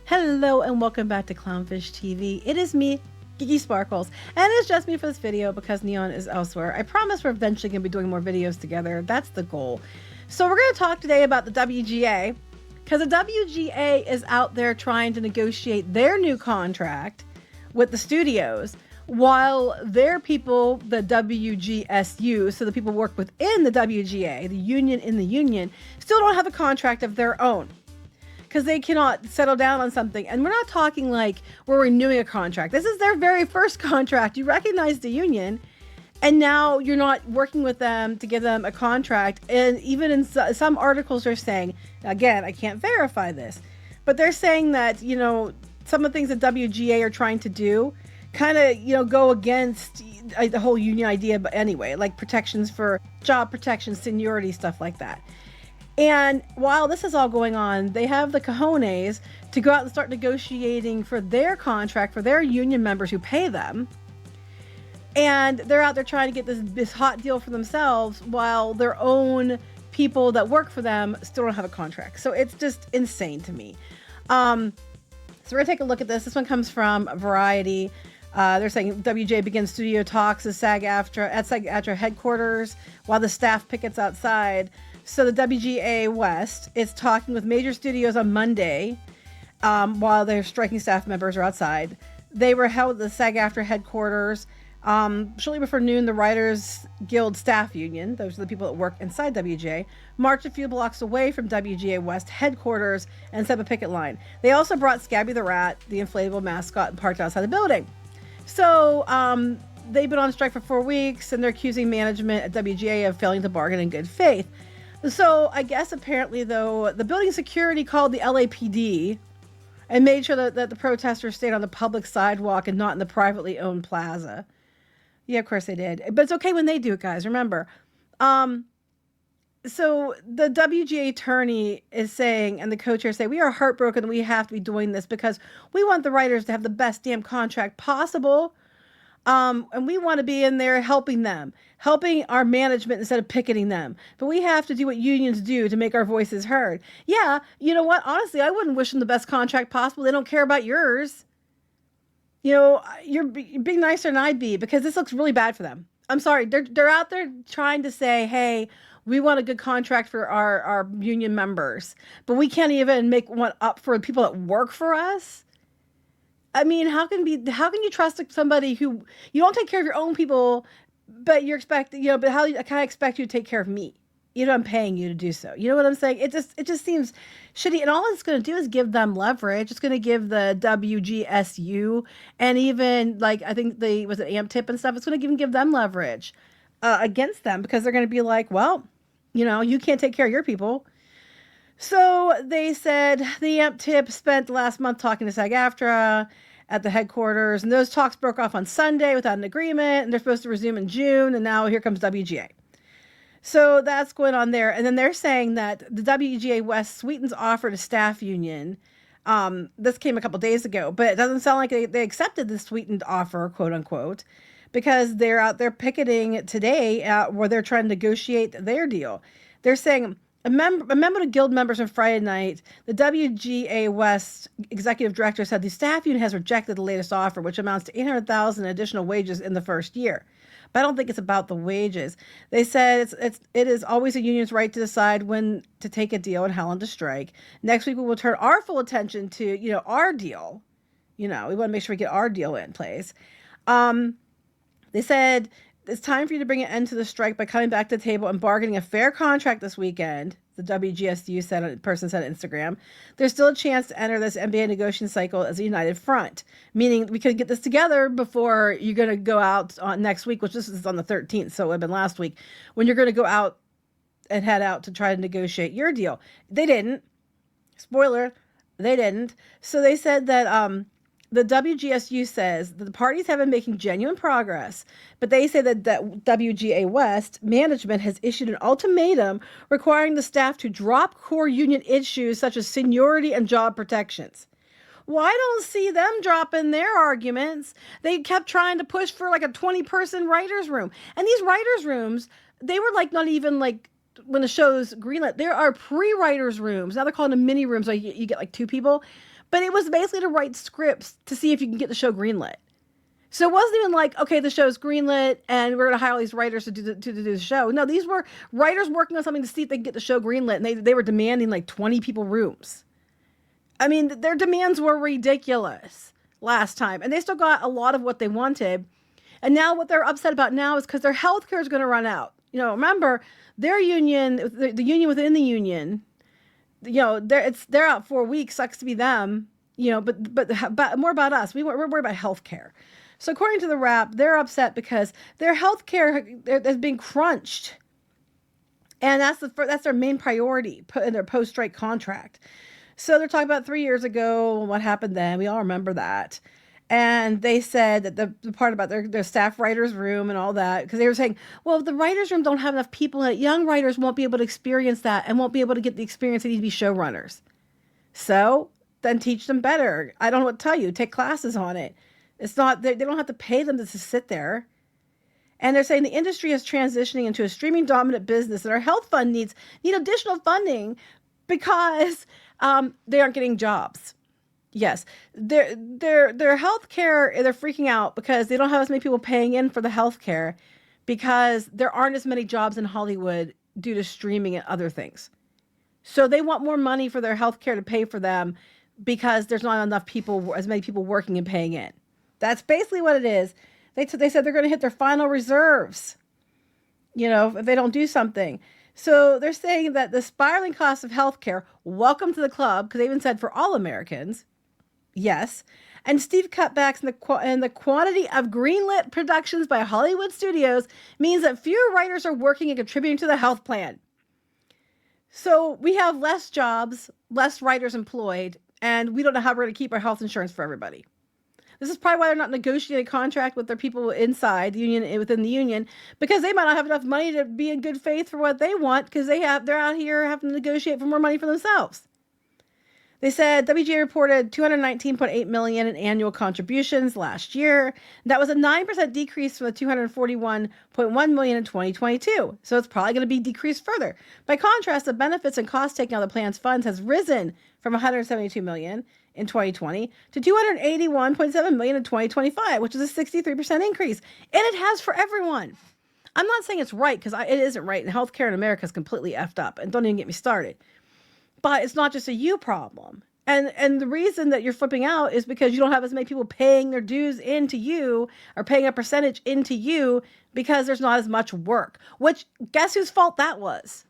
Hello and welcome back to Clownfish TV. It is me, Geeky Sparkles, and it's just me for this video because Kneon is elsewhere. I promise we're eventually going to be doing more videos together. That's the goal. So we're going to talk today about the WGA, because the WGA is out there trying to negotiate their new contract with the studios, while their people, the WGSU, so the people who work within the WGA, the union in the union, still don't have a contract of their own. Because they cannot settle down on something. And we're not talking like we're renewing a contract. This is their very first contract. You recognize the union, and now you're not working with them to give them a contract. And even in some articles are saying, again, I can't verify this, but they're saying that, you know, some of the things that WGA are trying to do kind of, you know, go against the whole union idea. But anyway, like protections for job protection, seniority, stuff like that. And while this is all going on, they have the cojones to go out and start negotiating for their contract, for their union members who pay them. And they're out there trying to get this hot deal for themselves while their own people that work for them still don't have a contract. So it's just insane to me. So we're gonna take a look at this. This one comes from Variety. They're saying WGA begins studio talks at SAG-AFTRA headquarters while the staff pickets outside. So the WGA West is talking with major studios on Monday while their striking staff members are outside. They were held at the SAG-AFTRA headquarters. Shortly before noon, the Writers Guild Staff Union, those are the people that work inside WGA, marched a few blocks away from WGA West headquarters and set up a picket line. They also brought Scabby the Rat, the inflatable mascot, and parked outside the building. So they've been on strike for 4 weeks, and they're accusing management at WGA of failing to bargain in good faith. So I guess apparently, though, the building security called the LAPD and made sure that the protesters stayed on the public sidewalk and not in the privately owned plaza. Yeah, of course they did. But it's okay when they do it, guys. Remember. So the WGA attorney is saying, and the co-chair say, we are heartbroken that we have to be doing this because we want the writers to have the best damn contract possible. And we want to be in there helping them, helping our management instead of picketing them. But we have to do what unions do to make our voices heard. Yeah, you know what? Honestly, I wouldn't wish them the best contract possible. They don't care about yours. You know, you're being nicer than I'd be, because this looks really bad for them. I'm sorry. They're out there trying to say, hey, we want a good contract for our union members, but we can't even make one up for people that work for us. I mean, how can you trust somebody who you don't take care of your own people, but you expect, you know, but how can I expect you to take care of me? You know, I'm paying you to do so. You know what I'm saying? It just seems shitty. And all it's going to do is give them leverage. It's going to give the WGSU and even like, I think was it AMPTP and stuff. It's going to give them leverage against them, because they're going to be like, well, you know, you can't take care of your people. So they said the AMPTP spent the last month talking to SAG-AFTRA at the headquarters, and those talks broke off on Sunday without an agreement, and they're supposed to resume in June, and now here comes WGA. So that's going on there. And then they're saying that the WGA West sweetens offer to staff union. This came a couple days ago, but it doesn't sound like they accepted the sweetened offer, quote unquote, because they're out there picketing today where they're trying to negotiate their deal. They're saying, a member of guild members on Friday night, the WGA West executive director said the staff union has rejected the latest offer, which amounts to $800,000 in additional wages in the first year. But I don't think it's about the wages. They said it is always a union's right to decide when to take a deal and how long to strike. Next week we will turn our full attention to, you know, our deal. You know, we want to make sure we get our deal in place. They said it's time for you to bring an end to the strike by coming back to the table and bargaining a fair contract this weekend. The WGSU person said on Instagram. There's still a chance to enter this NBA negotiation cycle as a united front, meaning we could get this together before you're going to go out on next week, which this is on the 13th, so it would have been last week, when you're going to go out and head out to try to negotiate your deal. They didn't. Spoiler, they didn't. So they said that the WGSU says that the parties have been making genuine progress, but they say that WGA West management has issued an ultimatum requiring the staff to drop core union issues such as seniority and job protections. Well, I don't see them dropping their arguments. They kept trying to push for like a 20-person writer's room. And these writer's rooms, they were like not even like when the show's greenlit. There are pre-writers rooms. Now they're calling them mini rooms. Like you get like 2 people. but it was basically to write scripts to see if you can get the show greenlit. So it wasn't even like, okay, the show's greenlit and we're going to hire all these writers to do the show. No, these were writers working on something to see if they can get the show greenlit, and they were demanding like 20 people rooms. I mean, their demands were ridiculous last time, and they still got a lot of what they wanted. And now what they're upset about now is because their health care is going to run out. You know, remember, their union, the union within the union, you know, they're out 4 weeks, sucks to be them, you know, but more about us. We're worried about health care. So according to the Wrap, they're upset because their health care has been crunched. And that's their main priority in their post-strike contract. So they're talking about 3 years ago, what happened then. We all remember that. And they said that the part about their staff writer's room and all that, because they were saying, well, if the writer's room don't have enough people in it, young writers won't be able to experience that and won't be able to get the experience they need to be showrunners. So then teach them better. I don't know what to tell you. Take classes on it. It's not, they don't have to pay them to sit there. And they're saying the industry is transitioning into a streaming dominant business, and our health fund need additional funding because they aren't getting jobs. Yes, their health care, they're freaking out because they don't have as many people paying in for the health care because there aren't as many jobs in Hollywood due to streaming and other things. So they want more money for their health care to pay for them because there's not enough people, as many people working and paying in. That's basically what it is. They said they're going to hit their final reserves, you know, if they don't do something. So they're saying that the spiraling cost of healthcare, welcome to the club, because they even said for all Americans, yes, and steep cutbacks in the quantity of greenlit productions by Hollywood studios means that fewer writers are working and contributing to the health plan. So we have less jobs, less writers employed, and we don't know how we're going to keep our health insurance for everybody. This is probably why they're not negotiating a contract with their people inside the union, within the union, because they might not have enough money to be in good faith for what they want, because they're out here having to negotiate for more money for themselves. They said WGA reported $219.8 million in annual contributions last year. That was a 9% decrease from the $241.1 million in 2022. So it's probably going to be decreased further. By contrast, the benefits and costs taken out of the plan's funds has risen from $172 million in 2020 to $281.7 million in 2025, which is a 63% increase. And it has for everyone. I'm not saying it's right, because it isn't right, and healthcare in America is completely effed up, and don't even get me started. But it's not just a you problem. And the reason that you're flipping out is because you don't have as many people paying their dues into you, or paying a percentage into you, because there's not as much work. Which, guess whose fault that was?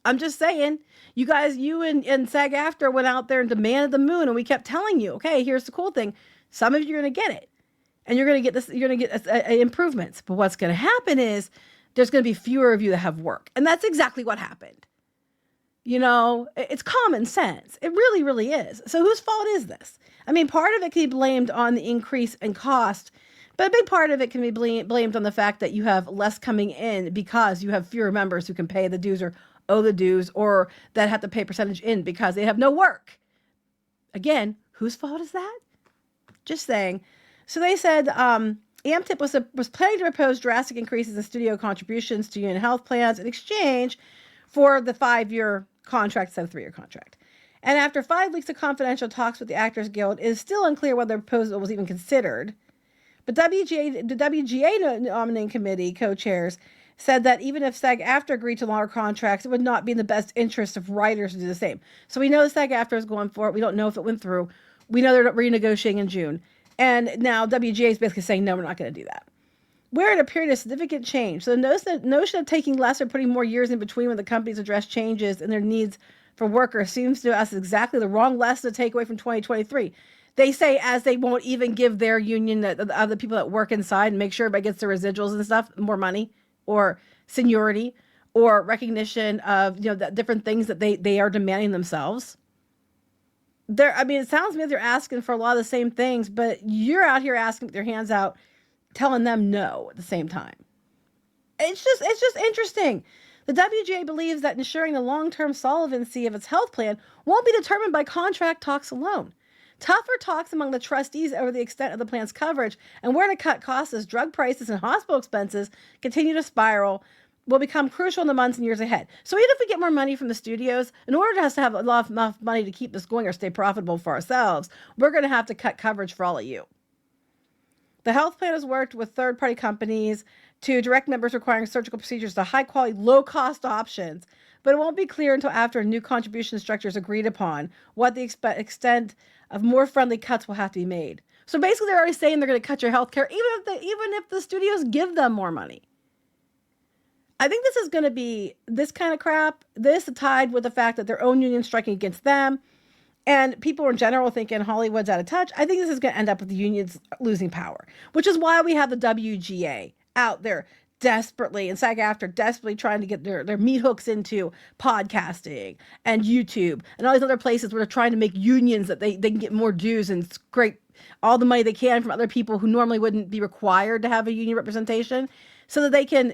I'm just saying, you guys, you and SAG-AFTRA went out there and demanded the moon, and we kept telling you, okay, here's the cool thing. Some of you are going to get it. And you're going to get this, you're going to get improvements. But what's going to happen is there's going to be fewer of you that have work. And that's exactly what happened. You know, it's common sense. It really, really is. So whose fault is this? I mean, part of it can be blamed on the increase in cost, but a big part of it can be blamed on the fact that you have less coming in because you have fewer members who can pay the dues or owe the dues, or that have to pay percentage in because they have no work. Again, whose fault is that? Just saying. So they said AMPTP was planning to propose drastic increases in studio contributions to union health plans in exchange for the 5-year contract instead of 3-year contract. And after 5 weeks of confidential talks with the Actors Guild, it is still unclear whether the proposal was even considered. But the WGA nominating committee co-chairs said that even if SAG-AFTRA agreed to longer contracts, it would not be in the best interest of writers to do the same. So we know the SAG-AFTRA is going for it. We don't know if it went through. We know they're renegotiating in June. And now WGA is basically saying, no, we're not going to do that. We're in a period of significant change. So the notion of taking less or putting more years in between when the companies address changes in their needs for workers seems to us exactly the wrong lesson to take away from 2023. They say as they won't even give their union, the people that work inside, and make sure everybody gets their residuals and stuff, more money, or seniority, or recognition of, you know, the different things that they are demanding themselves. It sounds to me like they're asking for a lot of the same things, but you're out here asking with your hands out, telling them no at the same time. It's just interesting. The WGA believes that ensuring the long-term solvency of its health plan won't be determined by contract talks alone. Tougher talks among the trustees over the extent of the plan's coverage and where to cut costs as drug prices and hospital expenses continue to spiral will become crucial in the months and years ahead. So even if we get more money from the studios, in order for us to have enough money to keep this going or stay profitable for ourselves, we're going to have to cut coverage for all of you. The health plan has worked with third-party companies to direct members requiring surgical procedures to high-quality, low-cost options, but it won't be clear until after a new contribution structure is agreed upon what the extent of more friendly cuts will have to be made. So basically, they're already saying they're going to cut your health care, even if the studios give them more money. I think this is going to be this kind of crap. This tied with the fact that their own union striking against them, and people in general thinking Hollywood's out of touch. I think this is going to end up with the unions losing power, which is why we have the WGA out there desperately, and SAG-AFTRA desperately trying to get their meat hooks into podcasting and YouTube and all these other places where they're trying to make unions that they can get more dues and scrape all the money they can from other people who normally wouldn't be required to have a union representation, so that they can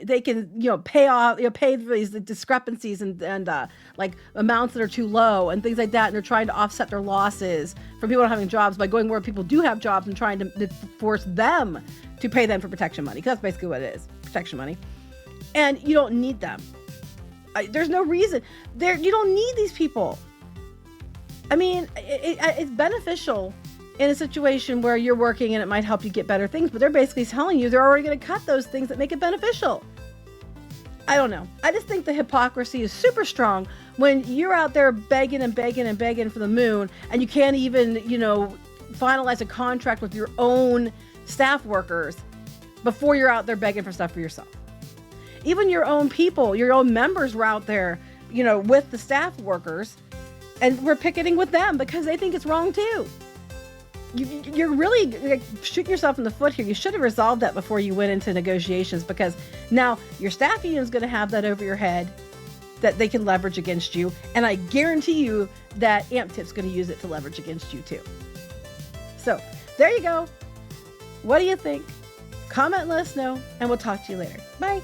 pay these discrepancies and like amounts that are too low and things like that, and they're trying to offset their losses from people not having jobs by going where people do have jobs and trying to force them to pay them for protection money, because that's basically what it is, protection money. And you don't need them. There's no reason you don't need these people. I mean, it's beneficial in a situation where you're working and it might help you get better things, but they're basically telling you they're already going to cut those things that make it beneficial. I don't know. I just think the hypocrisy is super strong when you're out there begging and begging and begging for the moon, and you can't even, finalize a contract with your own staff workers before you're out there begging for stuff for yourself. Even your own people, your own members were out there, with the staff workers, and we're picketing with them because they think it's wrong too. You're really shooting yourself in the foot here. You should have resolved that before you went into negotiations, because now your staff union is going to have that over your head that they can leverage against you. And I guarantee you that AMPTP's going to use it to leverage against you too. So there you go. What do you think? Comment and let us know, and we'll talk to you later. Bye.